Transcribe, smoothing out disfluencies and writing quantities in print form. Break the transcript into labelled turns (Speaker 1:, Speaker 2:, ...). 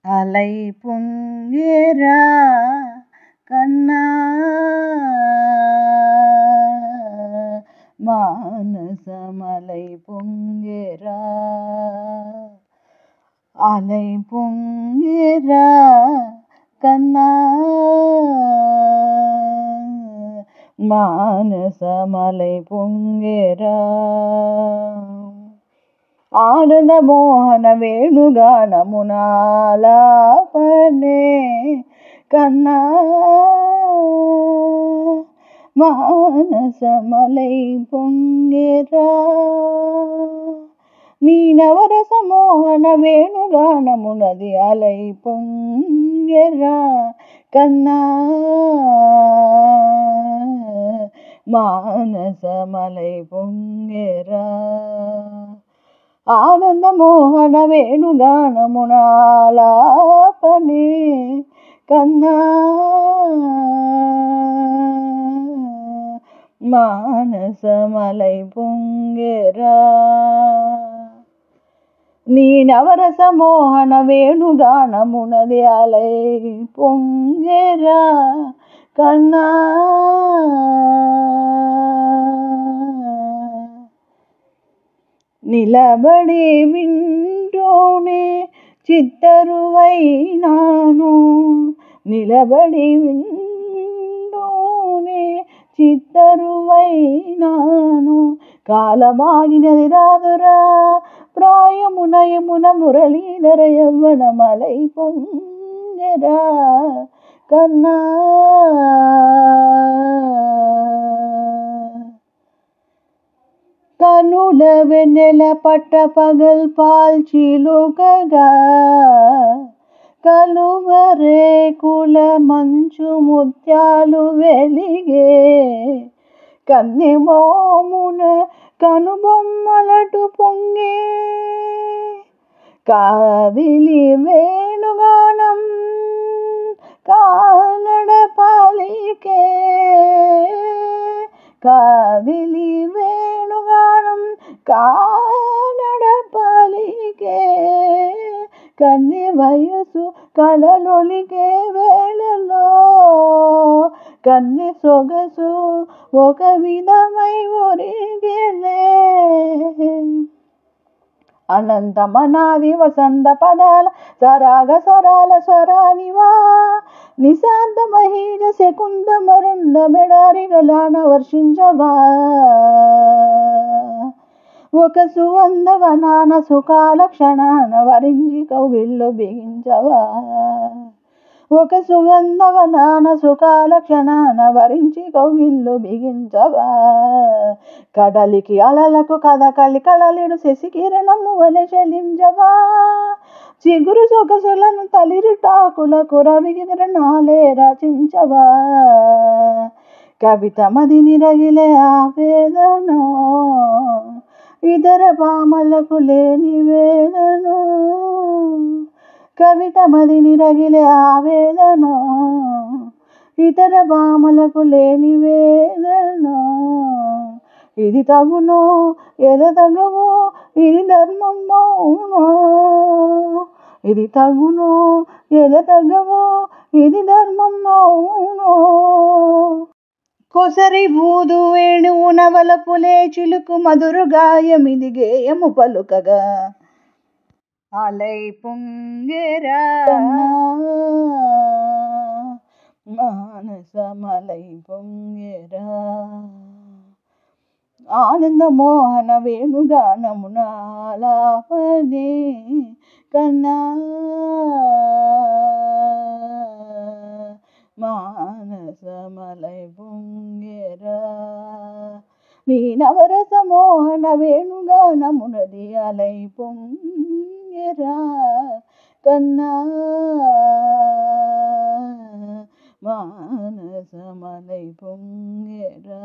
Speaker 1: అలై పొంగెరా కన్నా మానసమలై పొంగెరా అలై పొంగెరా కన్నా మానసమలై పొంగెరా ఆనంద మోహన వేణుగానమునాలాపనే కన్నా మానసమలై పొంగెరా నీ నవరస మోహన వేణుగానమునది అలై పొంగెరా కన్నా మానసమలై పొంగెరా ఆనంద మోహన వేణుగానమునాలాపనే కన్నా మానసమలై పొంగెరా నీ నవరస మోహన వేణుగానమునది అలై పొంగెరా కన్నా నిలబడి వింటూనే చిత్తరువైనాను నిలబడి వింటూనే చిత్తరువైనాను కాలమాగినది రాదురా ప్రాయమున యమున మురళీధర యవ్వనమలై పొంగెరా కన్నా కనుల వెన్నెల పట్ట పగల్ పాల్చిలుకగా కలువరేకుల మంచు ముత్యాలు వెలిగే కన్నెమోమున కనుబొమ్మలటు పొంగే కావిలి వేణుగానం కానడ పలికే కావిలి వేణుగానం కానడ పలికే కన్నె వయసు కలలొలికే వేళలో కన్నె సొగసు ఒక విధమై ఒరిగేలే అనంతమనాది వసంత పదాల సరాగ సరాల స్వరానివా నిశాంత మహీజ శకుంద మరుంద మెడారిగలాన వర్షించవా ఒక సువందవనాన సుకాల క్షణాన వరించి కౌగిళ్ళు బిగించవా ఒక సుగంధవనాన సుకాల క్షణాన వరించి కౌగిళ్ళు బిగించవా కడలికి అలలకు కథకళి కళలిడు శశికిరణము వలె చలించవా చిగురు సొగసులను తలిరిటాకులకు రవికిరణాలే రచించవా కవిత మది నిరగిలే ఆవేదనో ఇతర భామలకు లేని వేదనో కవిత మది నిరగిలే ఆవేదనో ఇతర భామలకు లేని వేదనో ఇది తగునో ఎద తగవో ఇది ధర్మం మౌనో ఇది తగునో ఎద తగవో ఇది ధర్మం మౌనో కొసరి బూదు వేణువు నవలపులే చిలుకు మధురు గాయమిది గేయము పలుకగా అలై పొంగెరా మానసమలై పొంగెరా ఆనంద మోహన వేణుగానమునాలాపనే కన్నా మానసమలై పొంగెరా నీ నవరస మోహన వేణుగానమునది అలై పొంగెరా కన్నా మానసమలై పొంగెరా